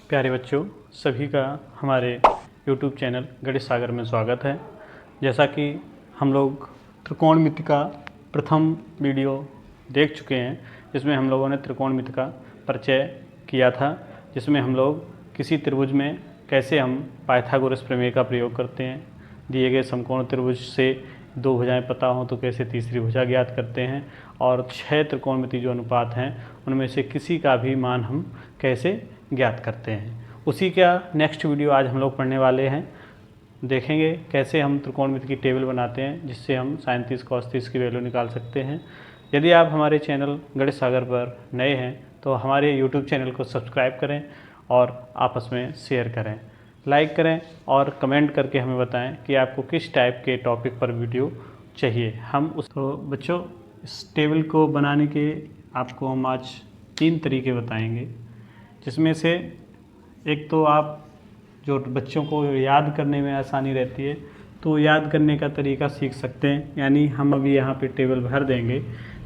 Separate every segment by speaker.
Speaker 1: प्यारे बच्चों, सभी का हमारे YouTube चैनल गणित सागर में स्वागत है। जैसा कि हम लोग त्रिकोणमिति का प्रथम वीडियो देख चुके हैं, जिसमें हम लोगों ने त्रिकोणमिति का परिचय किया था, जिसमें हम लोग किसी त्रिभुज में कैसे हम पाइथागोरस प्रमेय का प्रयोग करते हैं, दिए गए समकोण त्रिभुज से दो भुजाएं पता हों तो कैसे तीसरी भुजा ज्ञात करते हैं, और 6 त्रिकोणमिति जो अनुपात हैं उनमें से किसी का भी मान हम कैसे ज्ञात करते हैं। उसी का नेक्स्ट वीडियो आज हम लोग पढ़ने वाले हैं। देखेंगे कैसे हम त्रिकोणमिति की टेबल बनाते हैं, जिससे हम sin 30 cos 30 की वैल्यू निकाल सकते हैं। यदि आप हमारे चैनल गणित सागर पर नए हैं तो हमारे YouTube चैनल को सब्सक्राइब करें और आपस में शेयर करें, लाइक करें और कमेंट करके हमें बताएं कि आपको किस टाइप के टॉपिक पर वीडियो चाहिए। हम उसको बच्चों इस टेबल को बनाने के आपको हम आज 3 तरीके बताएंगे, जिसमें से एक तो आप जो बच्चों को याद करने में आसानी रहती है तो याद करने का तरीका सीख सकते हैं। यानी हम अभी यहाँ पे टेबल भर देंगे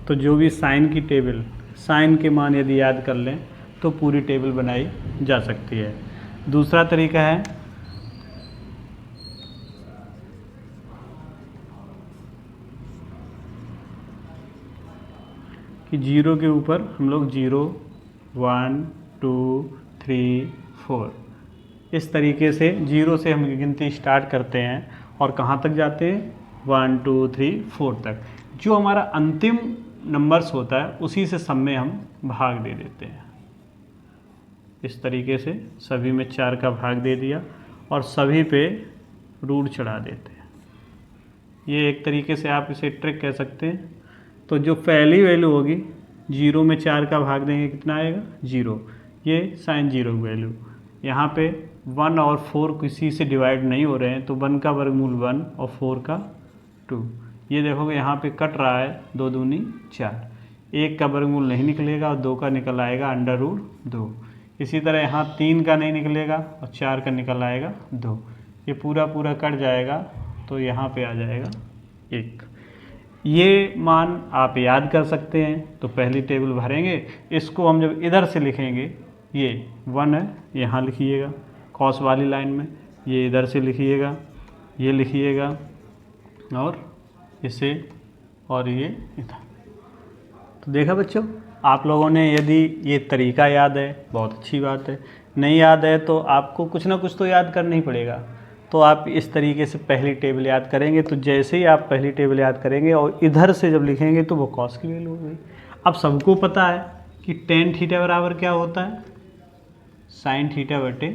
Speaker 1: तो जो भी साइन की टेबल, साइन के मान यदि याद कर लें तो पूरी टेबल बनाई जा सकती है। दूसरा तरीका है कि जीरो के ऊपर हम लोग 0, 1, 2, 3, 4 इस तरीके से जीरो से हम गिनती स्टार्ट करते हैं और कहाँ तक जाते हैं 1, 2, 3, 4 तक। जो हमारा अंतिम नंबर्स होता है उसी से सब में हम भाग दे देते हैं। इस तरीके से सभी में 4 का भाग दे दिया और सभी पे रूट चढ़ा देते हैं। ये एक तरीके से आप इसे ट्रिक कह सकते हैं। तो जो पहली वैल्यू होगी, 0 में 4 का भाग देंगे कितना आएगा 0, ये sin 0 की वैल्यू। यहाँ पे 1 और 4 किसी से डिवाइड नहीं हो रहे हैं तो 1 का वर्गमूल 1 और 4 का 2। ये देखोगे यहाँ पे कट रहा है 2 दूनी 4, 1 का वर्गमूल नहीं निकलेगा और 2 का निकल आएगा √2। इसी तरह यहाँ 3 का नहीं निकलेगा और 4 का निकल आएगा 2। ये पूरा पूरा कट जाएगा तो यहाँ पे आ जाएगा 1। ये मान आप याद कर सकते हैं। तो पहली टेबल भरेंगे, इसको हम जब इधर से लिखेंगे, ये 1 है यहाँ लिखिएगा कॉस वाली लाइन में, ये इधर से लिखिएगा, ये लिखिएगा और इसे और ये इधर। तो देखा बच्चों, आप लोगों ने यदि ये तरीका याद है बहुत अच्छी बात है, नहीं याद है तो आपको कुछ ना कुछ तो याद करना ही पड़ेगा। तो आप इस तरीके से पहली टेबल याद करेंगे तो जैसे ही आप पहली टेबल याद करेंगे और इधर से जब लिखेंगे तो वो कॉस की वैल्यू हो गई। अब सबको पता है कि tan थीटा बराबर क्या होता है, sin थीटा बटे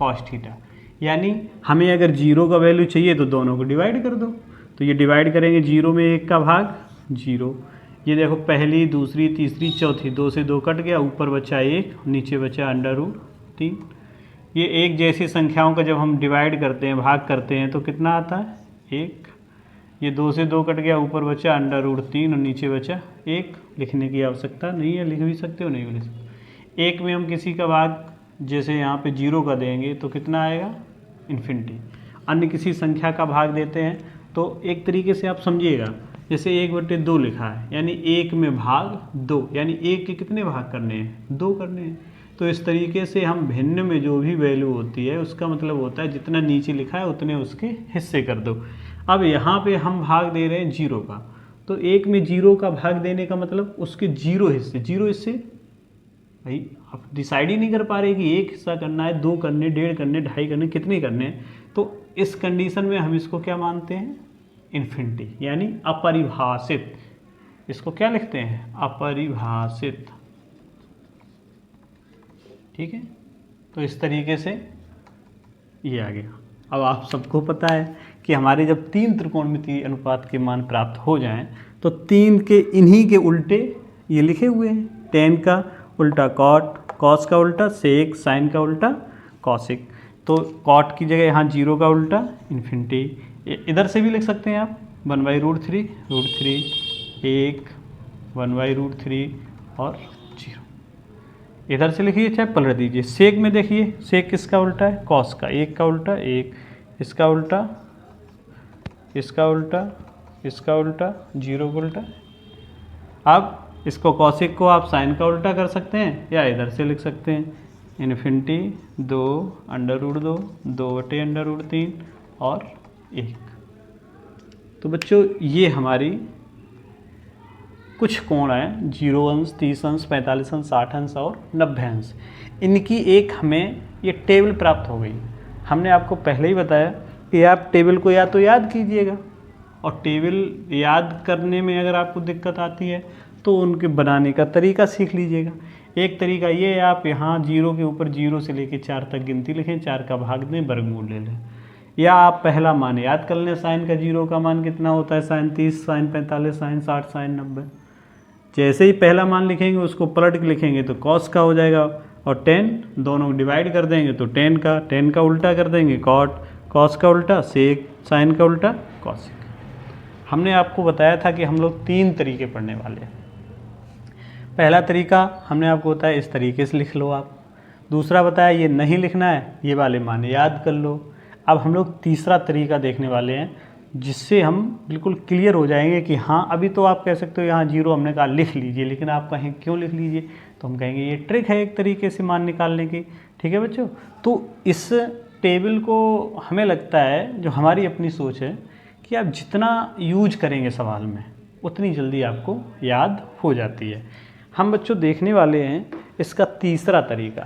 Speaker 1: cos थीटा। यानी हमें अगर 0 का वैल्यू चाहिए तो दोनों को डिवाइड कर दो। तो ये डिवाइड करेंगे, 0 में 1 का भाग 0, ये देखो पहली, दूसरी, तीसरी, चौथी, 2 से 2 कट गया, ऊपर बचा 1, नीचे बचा √3। ये एक जैसी संख्याओं का जब हम डिवाइड करते हैं, भाग करते हैं तो कितना आता है 1। ये 2 से 2 कट गया, ऊपर बचा √3 और नीचे बचा 1। लिखने की आवश्यकता नहीं है, लिख भी सकते हो नहीं भी लिख सकते। 1 में हम किसी का भाग जैसे यहाँ पे 0 का देंगे तो कितना आएगा इन्फिनिटी। अन्य किसी संख्या का भाग देते हैं तो एक तरीके से आप समझिएगा, जैसे 1/2 लिखा है, यानी 1 में भाग 2, यानी 1 के कितने भाग करने हैं 2 करने हैं। तो इस तरीके से हम भिन्न में जो भी वैल्यू होती है उसका मतलब होता है जितना नीचे लिखा है उतने उसके हिस्से कर दो। अब यहाँ पे हम भाग दे रहे हैं 0 का, तो 1 में 0 का भाग देने का मतलब उसके 0 हिस्से। 0 हिस्से भाई आप डिसाइड ही नहीं कर पा रहे कि 1 हिस्सा करना है, 2 करने, 1.5 करने, 2.5 करने, कितने करने हैं। तो इस कंडीशन में हम इसको क्या मानते हैं इन्फिनिटी, यानी अपरिभाषित। इसको क्या लिखते हैं अपरिभाषित, ठीक है। तो इस तरीके से ये आ गया। अब आप सबको पता है कि हमारे जब 3 त्रिकोणमितीय अनुपात के मान प्राप्त हो जाएं तो 3 के इन्हीं के उल्टे ये लिखे हुए हैं। tan का उल्टा cot, cos का उल्टा sec, sin का उल्टा cosec। तो cot की जगह यहाँ 0 का उल्टा इन्फिनिटी। इधर से भी लिख सकते हैं आप 1/√3, 1 1/√3 और 0। इधर से लिखिए चाहे पलट दीजिए। सेक में देखिए, सेक किसका उल्टा है कॉस का, 1 का उल्टा 1, इसका उल्टा, इसका उल्टा, इसका उल्टा, 0 का उल्टा। अब इसको कॉसिक को आप साइन का उल्टा कर सकते हैं या इधर से लिख सकते हैं, इन्फिनिटी 2 √2 2/√3 और 1। तो बच्चों ये हमारी कुछ कोण हैं, 0 अंश, 30 अंश, 45 अंश, 60 अंश और 90 अंश। इनकी एक हमें ये टेबल प्राप्त हो गई। हमने आपको पहले ही बताया कि आप टेबल को या तो याद कीजिएगा, और टेबल याद करने में अगर आपको दिक्कत आती है तो उनके बनाने का तरीका सीख लीजिएगा। एक तरीका ये है, आप यहाँ 0 के ऊपर 0 से लेकर 4 तक गिनती लिखें, 4 का भाग दें, वर्गमूल ले लें। या आप पहला मान याद कर लें, साइन का 0 का मान कितना होता है, साइन 30, साइन 45, साइन 60, साइन 90। जैसे ही पहला मान लिखेंगे उसको पलट के लिखेंगे तो कॉस का हो जाएगा, और 10 दोनों डिवाइड कर देंगे तो 10 का उल्टा कर देंगे कॉट, कॉस का उल्टा सेक, साइन का उल्टा कॉसिक। हमने आपको बताया था कि हम लोग 3 तरीके पढ़ने वाले हैं। पहला तरीका हमने आपको बताया इस तरीके से लिख लो आप। दूसरा बताया ये नहीं लिखना है, ये वाले मान याद कर लो। अब हम लोग तीसरा तरीका देखने वाले हैं, जिससे हम बिल्कुल क्लियर हो जाएंगे कि हाँ, अभी तो आप कह सकते हो यहाँ 0 हमने कहा लिख लीजिए, लेकिन आप कहें क्यों लिख लीजिए, तो हम कहेंगे ये ट्रिक है एक तरीके से मान निकालने की। ठीक है बच्चों, तो इस टेबल को हमें लगता है, जो हमारी अपनी सोच है, कि आप जितना यूज करेंगे सवाल में उतनी जल्दी आपको याद हो जाती है। हम बच्चों देखने वाले हैं इसका तीसरा तरीका,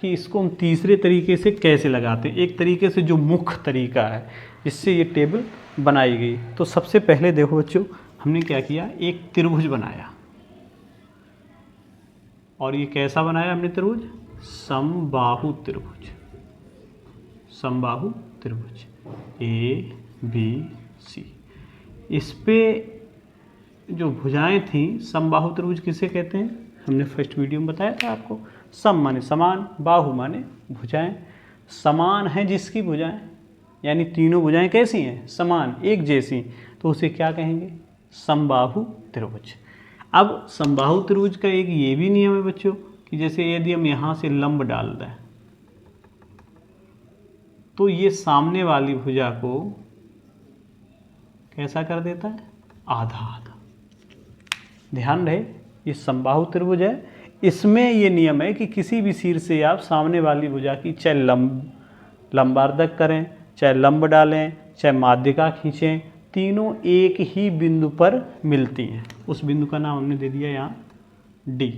Speaker 1: कि इसको हम तीसरे तरीके से कैसे लगाते हैं। एक तरीके से जो मुख्य तरीका है जिससे ये टेबल बनाई गई। तो सबसे पहले देखो बच्चों, हमने क्या किया, एक त्रिभुज बनाया। और ये कैसा बनाया हमने त्रिभुज, समबाहु त्रिभुज। समबाहु त्रिभुज ABC। इस पे जो भुजाएं थी, समबाहु त्रिभुज किसे कहते हैं, हमने फर्स्ट वीडियो में बताया था आपको। सम माने समान, बाहु माने भुजाएं। समान है जिसकी भुजाएं, यानी तीनों भुजाएं कैसी हैं, समान, एक जैसी, तो उसे क्या कहेंगे, समबाहु त्रिभुज। अब समबाहु त्रिभुज का एक ये भी नियम है बच्चों, कि जैसे यदि हम यहाँ से लंब डाल दें तो ये सामने वाली भुजा को कैसा कर देता है, आधा आधा। ध्यान रहे, ये समबाहु त्रिभुज है, इसमें ये नियम है कि किसी भी सिर से आप सामने वाली भुजा की चाहे लंबार्धक करें, चाहे लंब डालें, चाहे माध्यिका खींचें, तीनों एक ही बिंदु पर मिलती हैं। उस बिंदु का नाम हमने दे दिया यहाँ D।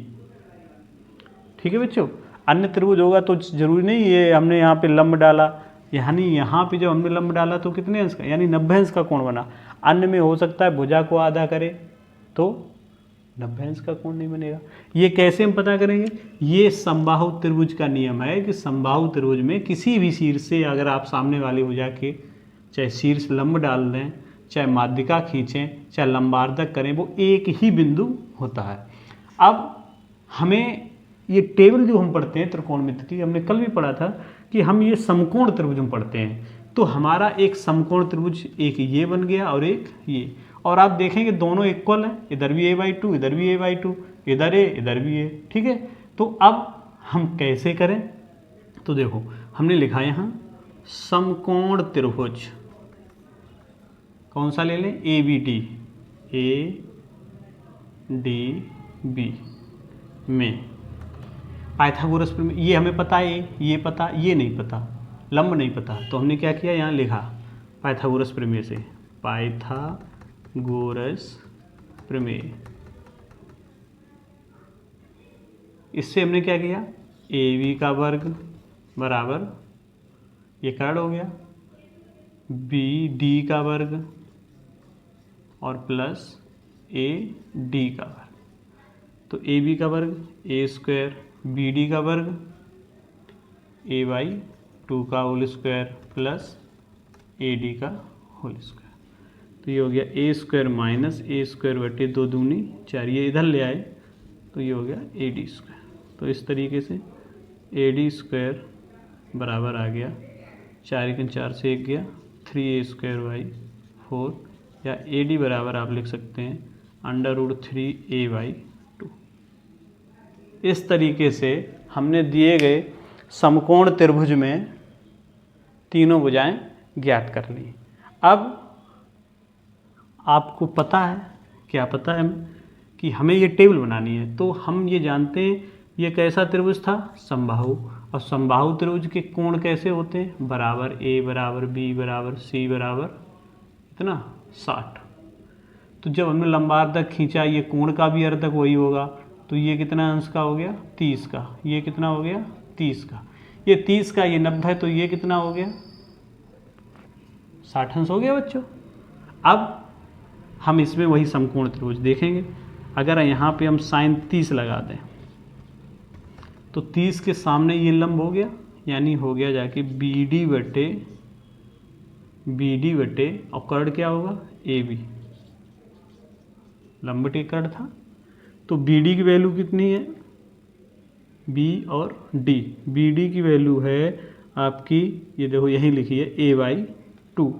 Speaker 1: ठीक है बच्चों, अन्य त्रिभुज होगा तो जरूरी नहीं ये हमने यहाँ पे लंब डाला, यानी यहाँ पे जब हमने लंब डाला तो कितने अंश का, यानी 90 अंश का कोण बना। अन्य में हो सकता है भुजा को आधा करे तो 90 अंश का कोण नहीं बनेगा। ये कैसे हम पता करेंगे, ये समबाहु त्रिभुज का नियम है कि समबाहु त्रिभुज में किसी भी सिर से अगर आप सामने वाली भुजा के चाहे शीर्ष लंब डाल दें, चाहे माध्यिका खींचें, चाहे लंबार्धक करें, वो एक ही बिंदु होता है। अब हमें ये टेबल जो हम पढ़ते हैं त्रिकोणमिति की, हमने कल भी पढ़ा था कि हम ये समकोण त्रिभुज हम पढ़ते हैं। तो हमारा एक समकोण त्रिभुज एक ये बन गया और एक ये, और आप देखेंगे दोनों इक्वल हैं, इधर भी a/2, इधर भी a/2, इधर a, इधर भी a। ठीक है, तो अब हम कैसे करें, तो देखो हमने लिखा यहाँ समकोण त्रिभुज, कौन सा ले लें, ABD, ADB में पाइथागोरस प्रमेय, ये हमें पता है, ये पता, ये नहीं पता, लंब नहीं पता, तो हमने क्या किया, यहाँ लिखा पाइथागोरस प्रमेय से, पाइथागोरस प्रमेय। इससे हमने क्या किया, AB का वर्ग बराबर, ये कर्ण हो गया, BD का वर्ग और प्लस AD का वर्ग। तो AB का वर्ग A², BD का वर्ग A/2 का होल स्क्वायर प्लस AD का होल स्क्वायर। तो ये हो गया A² माइनस A² बटे 2 दूनी 4, ये इधर ले आए तो ये हो गया AD²। तो इस तरीके से AD² बराबर आ गया 4 × 4 से 1 गया 3A²/4, या AD बराबर आप लिख सकते हैं √3A/2। इस तरीके से हमने दिए गए समकोण त्रिभुज में तीनों भुजाएं ज्ञात कर ली। अब आपको पता है, क्या पता है कि हमें ये टेबल बनानी है, तो हम ये जानते हैं ये कैसा त्रिभुज था? समबाहु। और समबाहु त्रिभुज के कोण कैसे होते हैं? बराबर ए बराबर बी बराबर सी बराबर कितना? 60। तो जब हमने लंबार्धक खींचा, ये कोण का भी अर्धक वही होगा, तो ये कितना अंश का हो गया? 30 का। ये कितना हो गया? 30 का। ये 30 का, ये 90, तो ये कितना हो गया? 60 अंश हो गया बच्चों। अब हम इसमें वही समकोण त्रिभुज देखेंगे। अगर यहाँ पे हम sin 30 लगा दें तो 30 के सामने ये लंब हो गया, यानी हो गया जाके BD बटे और कर्ण क्या होगा? AB। लंब बटे कर्ण था, तो BD की वैल्यू कितनी है? B और D। BD की वैल्यू है आपकी, ये देखो यहीं लिखी है, A/2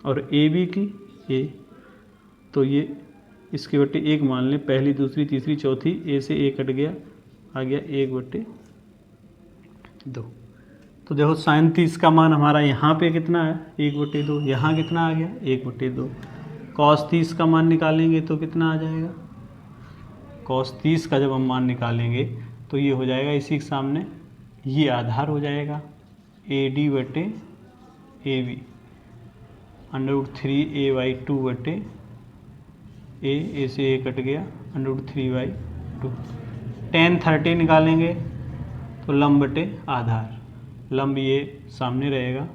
Speaker 1: और AB की A। तो ये इसके बटे 1 मान लें, पहली दूसरी तीसरी चौथी, A से A कट गया, आ गया 1/2। तो देखो sin 30 का मान हमारा यहाँ पे कितना है? 1/2। यहाँ कितना आ गया? 1/2। cos 30 का मान निकालेंगे तो कितना आ जाएगा? cos 30 का जब हम मान निकालेंगे तो ये हो जाएगा इसी के सामने, ये आधार हो जाएगा AD/AB √3A/2 A से A कट गया, √3/2। tan 30 निकालेंगे तो लंब बटे आधार, लंब ये सामने रहेगा,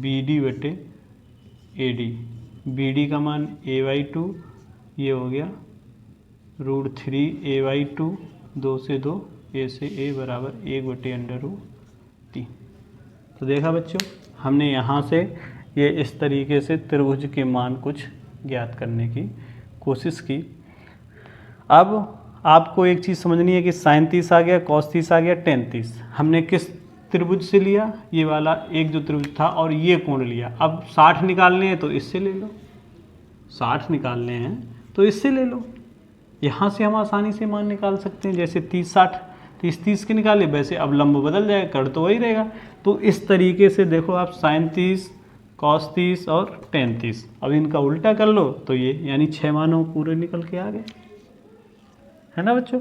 Speaker 1: BD/AD। BD का मान A/2, ये हो गया √3A/2, 2 से 2, A से A बराबर 1/√3। तो देखा बच्चों, हमने यहाँ से ये इस तरीके से त्रिभुज के मान कुछ ज्ञात करने की कोशिश की। अब आपको एक चीज़ समझनी है कि sin 30 आ गया, cos 30 आ गया, tan 30 हमने किस त्रिभुज से लिया? ये वाला एक जो त्रिभुज था, और ये कोण लिया। अब 60 निकालने हैं तो इससे ले लो, 60 निकालने हैं तो इससे ले लो। यहाँ से हम आसानी से मान निकाल सकते हैं, जैसे 30-60, 30-30 के निकाले, वैसे अब लंब बदल जाएगा, कर्ण तो वही रहेगा। तो इस तरीके से देखो आप sin 30, cos 30 और tan 30, अब इनका उल्टा कर लो तो ये, यानी 6 मानों पूरे निकल के आ गए, है ना बच्चों।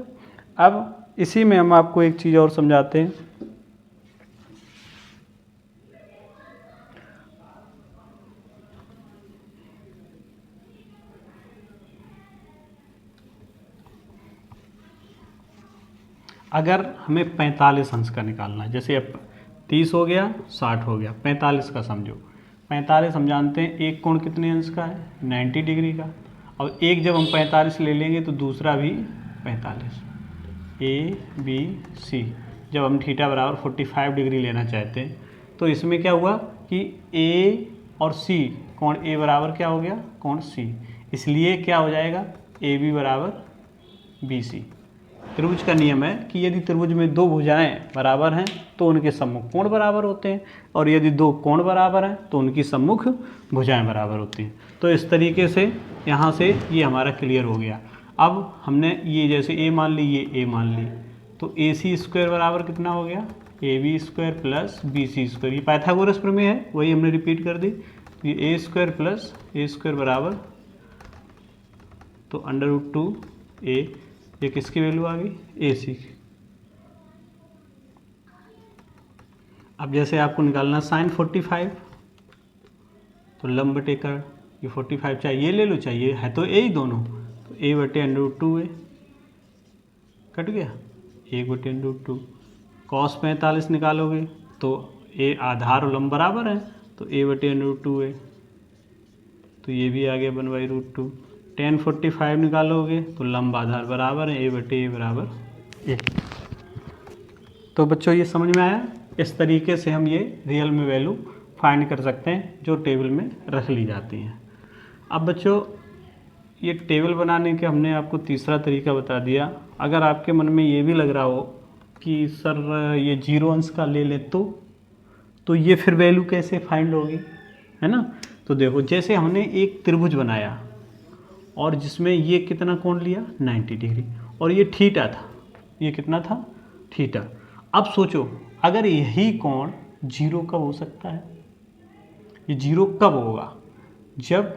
Speaker 1: अब इसी में हम आपको एक चीज़ और समझाते हैं। अगर हमें 45 अंश का निकालना है, जैसे अब 30 हो गया, 60 हो गया, 45 का समझो। 45 हम जानते हैं एक कोण कितने अंश का है? 90 डिग्री का। और एक जब हम 45 ले लेंगे तो दूसरा भी 45, ABC। जब हम थीटा बराबर 45 डिग्री लेना चाहते हैं तो इसमें क्या हुआ कि A और C, कोण A बराबर क्या हो गया? कोण C। इसलिए क्या हो जाएगा? AB बराबर BC। त्रिभुज का नियम है कि यदि त्रिभुज में दो भुजाएं बराबर हैं तो उनके सम्मुख कोण बराबर होते हैं, और यदि दो कोण बराबर हैं तो उनकी सम्मुख भुजाएं बराबर होती हैं। तो इस तरीके से यहाँ से ये हमारा क्लियर हो गया। अब हमने ये जैसे A मान ली, ये A मान ली, तो AC² बराबर कितना हो गया? AB² plus BC²। ये पाइथागोरस प्रमेय है, वही हमने रिपीट कर दी। ये A² प्लस A² बराबर, तो √2A, ये किसकी वैल्यू आ गई? AC की। अब जैसे आपको निकालना sin 45, तो लंब बटे कर्ण, ये 45 चाहिए ये ले लो, चाहिए है तो A ही दोनों, तो A/√2A कट गया, 1/√2। cos 45 निकालोगे तो A आधार और लंब बराबर है, तो A/√2A, तो ये भी आ गया 1/√2। tan 45 निकालोगे तो लंब आधार बराबर है, A/A बराबर A। तो बच्चों ये समझ में आया? इस तरीके से हम ये रियल में वैल्यू फाइंड कर सकते हैं जो टेबल में रख ली जाती हैं। अब बच्चों ये टेबल बनाने के हमने आपको तीसरा तरीका बता दिया। अगर आपके मन में ये भी लग रहा हो कि सर ये 0 अंश का ले ले तो ये फिर वैल्यू कैसे फाइंड होगी, है ना। तो देखो, जैसे हमने एक त्रिभुज बनाया और जिसमें ये कितना कोण लिया? 90 डिग्री, और ये थीटा था। ये कितना था? थीटा। अब सोचो, अगर यही कोण 0 कब हो सकता है? ये 0 कब होगा? जब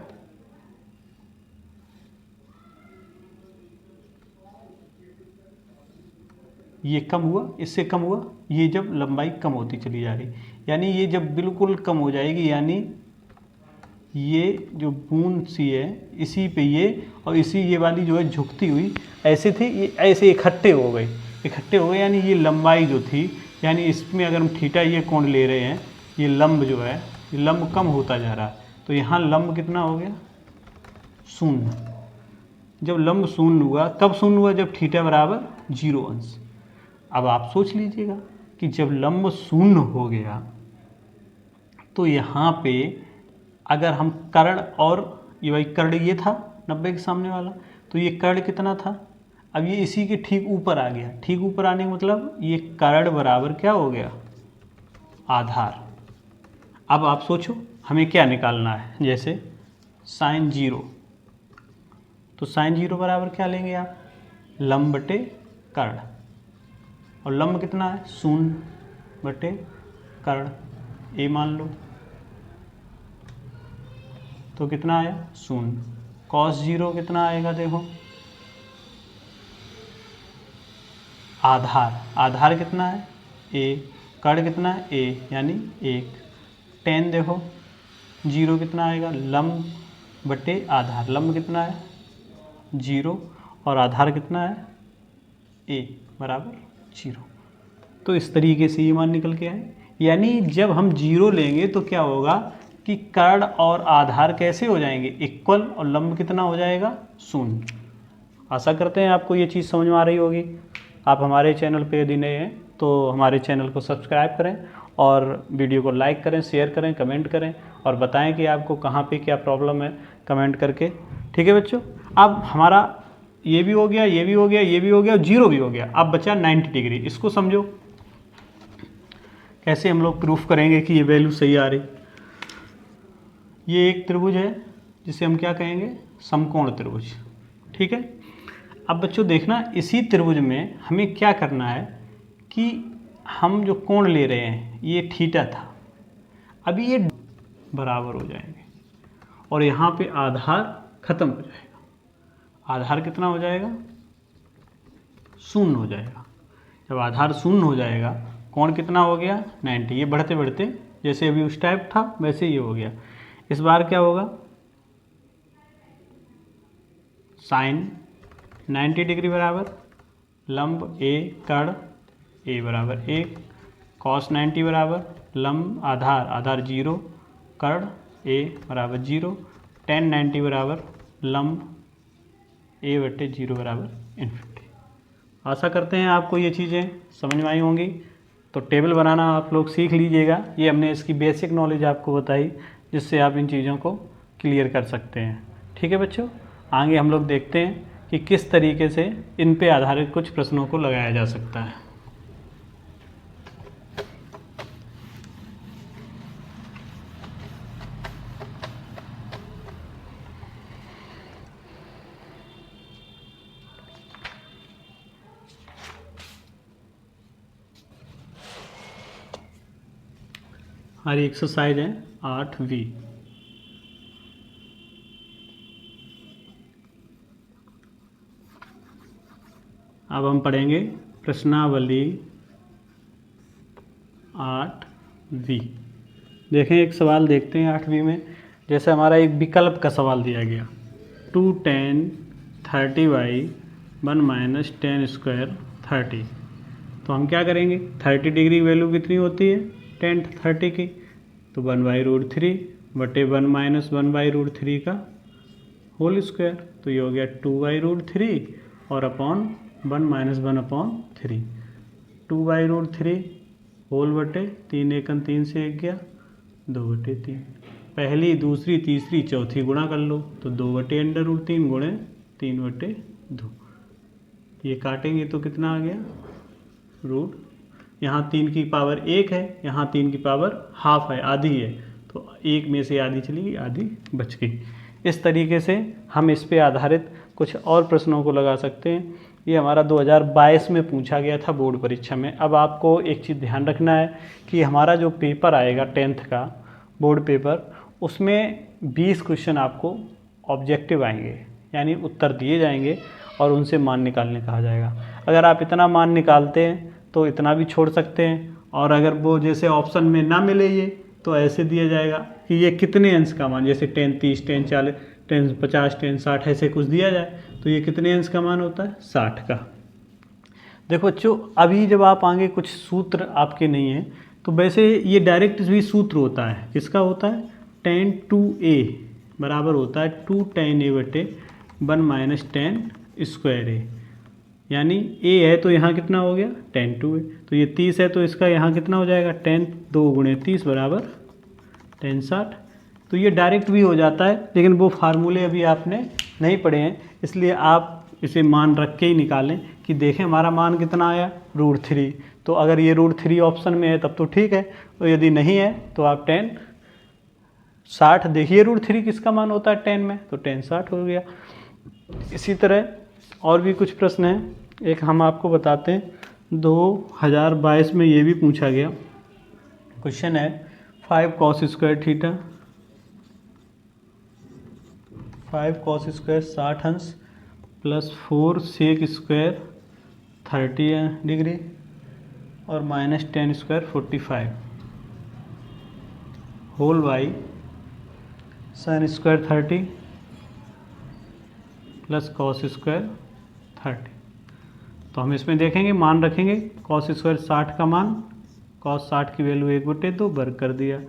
Speaker 1: ये कम हुआ, इससे कम हुआ, ये जब लंबाई कम होती चली जा रही, यानी ये जब बिल्कुल कम हो जाएगी, यानी ये जो बूंद सी है इसी पे ये और इसी ये वाली जो है झुकती हुई ऐसे थी, ये ऐसे इकट्ठे हो गए, यानी ये लंबाई जो थी, यानी इसमें अगर हम थीटा ये कोण ले रहे हैं, ये लंब जो है ये लंब कम होता जा रहा है, तो यहाँ लंब कितना हो गया, शून्य। जब लंब शून्य हुआ, कब शून्य हुआ, जब थीटा बराबर 0 अंश। अब आप सोच लीजिएगा कि जब लंब शून्य हो गया तो यहाँ पे अगर हम कर्ण और ये भाई कर्ण ये था 90 के सामने वाला, तो ये कर्ण कितना था, अब ये इसी के ठीक ऊपर आ गया। ठीक ऊपर आने का मतलब ये कर्ण बराबर क्या हो गया, आधार। अब आप सोचो हमें क्या निकालना है, जैसे साइन 0, तो साइन 0 बराबर क्या लेंगे आप, लंब बटे कर्ण, और लंब कितना है 0 बटे कर्ण, ए मान लो, तो कितना आया 0। कॉस 0 कितना आएगा, देखो आधार कितना है ए, कर्ण कितना है ए यानी 1, टेन देखो 0 कितना आएगा, लंब बटे आधार, लंब कितना है 0 और आधार कितना है ए बराबर 0। तो इस तरीके से ये मान निकल के आए, यानी जब हम 0 लेंगे तो क्या होगा कि कर्ण और आधार कैसे हो जाएंगे, इक्वल, और लंब कितना हो जाएगा 0। आशा करते हैं आपको ये चीज़ समझ में आ रही होगी। आप हमारे चैनल पे यदि नए हैं तो हमारे चैनल को सब्सक्राइब करें और वीडियो को लाइक करें, शेयर करें, कमेंट करें और बताएं कि आपको कहाँ पे क्या प्रॉब्लम है कमेंट करके। ठीक है बच्चों, अब हमारा ये भी हो गया, ये भी हो गया, ये भी हो गया और 0 भी हो गया। अब बचा 90 डिग्री। इसको समझो कैसे हम लोग प्रूफ करेंगे कि ये वैल्यू सही आ रही। ये एक त्रिभुज है जिसे हम क्या कहेंगे, समकोण त्रिभुज। ठीक है, अब बच्चों देखना, इसी त्रिभुज में हमें क्या करना है कि हम जो कोण ले रहे हैं ये थीटा था, अभी ये बराबर हो जाएंगे और यहाँ पे आधार खत्म हो जाएगा। आधार कितना हो जाएगा, 0 हो जाएगा। जब आधार 0 हो जाएगा, कोण कितना हो गया 90। ये बढ़ते बढ़ते जैसे अभी उस टाइप था वैसे ये हो गया। इस बार क्या होगा, साइन 90 डिग्री बराबर लंब ए कर्ण ए बराबर 1, कॉस 90 बराबर लंब आधार 0 कर्ण ए बराबर 0, टेन 90 बराबर लंब ए बटे 0 बराबर इन्फिनिटी। आशा करते हैं आपको ये चीज़ें समझ में आई होंगी। तो टेबल बनाना आप लोग सीख लीजिएगा। ये हमने इसकी बेसिक नॉलेज आपको बताई जिससे आप इन चीज़ों को क्लियर कर सकते हैं। ठीक है बच्चों, आगे हम लोग देखते हैं कि किस तरीके से इन पे आधारित कुछ प्रश्नों को लगाया जा सकता है। हमारी एक्सरसाइज है 8V। अब हम पढ़ेंगे प्रश्नावली 8V। देखें एक सवाल देखते हैं 8V में। जैसे हमारा एक विकल्प का सवाल दिया गया, 2 tan 30/1 - tan स्क्वायर 30। तो हम क्या करेंगे, 30 डिग्री वैल्यू कितनी होती है tan 30 की, तो 1/√3 बटे 1 - 1/√3 का होल स्क्वायर, तो ये हो गया 2/√3 और अपॉन 1 - 1/3, 2/√3 होल बटे 3 एकम 3 से 1 गया 2/3। पहली दूसरी तीसरी चौथी गुणा कर लो, तो 2/√3 गुणे 3/2। ये काटेंगे तो कितना आ गया रूट, यहाँ 3 की पावर 1 है, यहाँ 3 की पावर हाफ है, आधी है, तो 1 में से आधी चली गई, आधी बच गई। इस तरीके से हम इस पे आधारित कुछ और प्रश्नों को लगा सकते हैं। ये हमारा 2022 में पूछा गया था बोर्ड परीक्षा में। अब आपको एक चीज़ ध्यान रखना है कि हमारा जो पेपर आएगा 10th का बोर्ड पेपर, उसमें 20 क्वेश्चन आपको ऑब्जेक्टिव आएंगे, यानी उत्तर दिए जाएंगे और उनसे मान निकालने कहा जाएगा। अगर आप इतना मान निकालते हैं तो इतना भी छोड़ सकते हैं, और अगर वो जैसे ऑप्शन में ना मिले ये तो ऐसे दिया जाएगा कि ये कितने अंश का मान, जैसे 10 30 10 40 10 50 10 60 ऐसे कुछ दिया जाए तो ये कितने अंश का मान होता है, 60 का। देखो बच्चों, अभी जब आप आगे कुछ सूत्र आपके नहीं हैं तो वैसे ये डायरेक्ट भी सूत्र होता है, किसका होता है, tan 2a बराबर होता है 2 tan a बटे 1 माइनस tan स्क्वायर a, यानी a है तो यहाँ कितना हो गया tan 2a, तो ये 30 है तो इसका यहाँ कितना हो जाएगा tan 2 गुणे 30 बराबर tan 60। तो ये डायरेक्ट भी हो जाता है, लेकिन वो फार्मूले अभी आपने नहीं पढ़े हैं, इसलिए आप इसे मान रख के ही निकालें कि देखें हमारा मान कितना आया √3। तो अगर ये √3 ऑप्शन में है तब तो ठीक है, और यदि नहीं है तो आप tan 60 देखिए √3 किसका मान होता है tan में, तो tan 60 हो गया। इसी तरह और भी कुछ प्रश्न हैं, एक हम आपको बताते हैं 2022 में ये भी पूछा गया क्वेश्चन है 5 cos square theta 5 cos square 60 अंश प्लस 4 sec स्क्वायर 30 डिग्री और minus tan square 45 whole by sin square 30 plus cos square 30। तो हम इसमें देखेंगे मान रखेंगे cos स्क्वायर 60 का मान, cos 60 की वैल्यू 1/2 वर्ग कर दिया,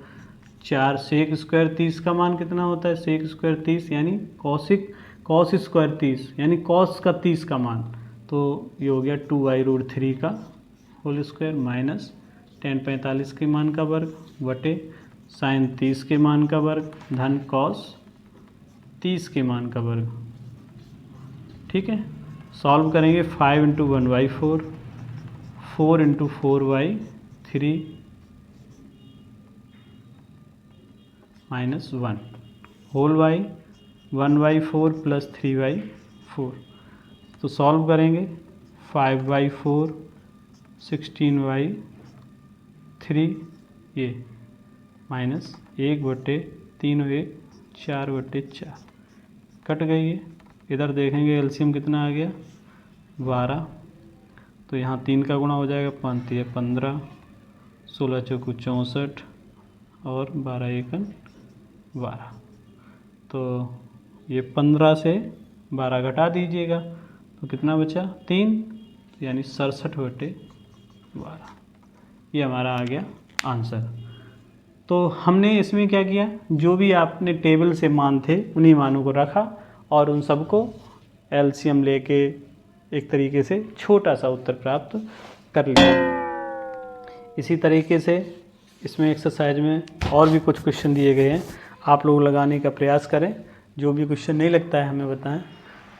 Speaker 1: 4 sec स्क्वायर 30 का मान कितना होता है sec स्क्वायर 30 यानी cos स्क्वायर 30 यानी cos का 30 का मान, तो ये हो गया 2/√3 का होल स्क्वायर माइनस tan 45 के मान का वर्ग बटे sin 30 के मान का वर्ग धन cos 30 के मान का वर्ग। ठीक है, सॉल्व करेंगे 5 × 1/4 4 × 4/3 माइनस 1 होल बाई 1/4 प्लस 3/4। तो सॉल्व करेंगे 5/4 16/3 ये माइनस 1/3 और 1 4/4 कट गई है। इधर देखेंगे एलसीएम कितना आ गया 12, तो यहाँ 3 का गुणा हो जाएगा 5 × 15 16 × 4 64 और 12 × 1 12। तो ये 15 से 12 घटा दीजिएगा तो कितना बचा 3, यानी 67/12। ये हमारा आ गया आंसर। तो हमने इसमें क्या किया, जो भी आपने टेबल से मान थे उन्हीं मानों को रखा और उन सबको एलसीएम लेके एक तरीके से छोटा सा उत्तर प्राप्त कर लिया। इसी तरीके से इसमें एक्सरसाइज में और भी कुछ क्वेश्चन दिए गए हैं, आप लोग लगाने का प्रयास करें। जो भी क्वेश्चन नहीं लगता है हमें बताएं।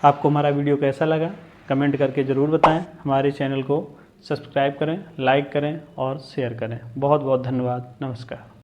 Speaker 1: आपको हमारा वीडियो कैसा लगा कमेंट करके ज़रूर बताएं। हमारे चैनल को सब्सक्राइब करें, लाइक करें और शेयर करें। बहुत बहुत धन्यवाद। नमस्कार।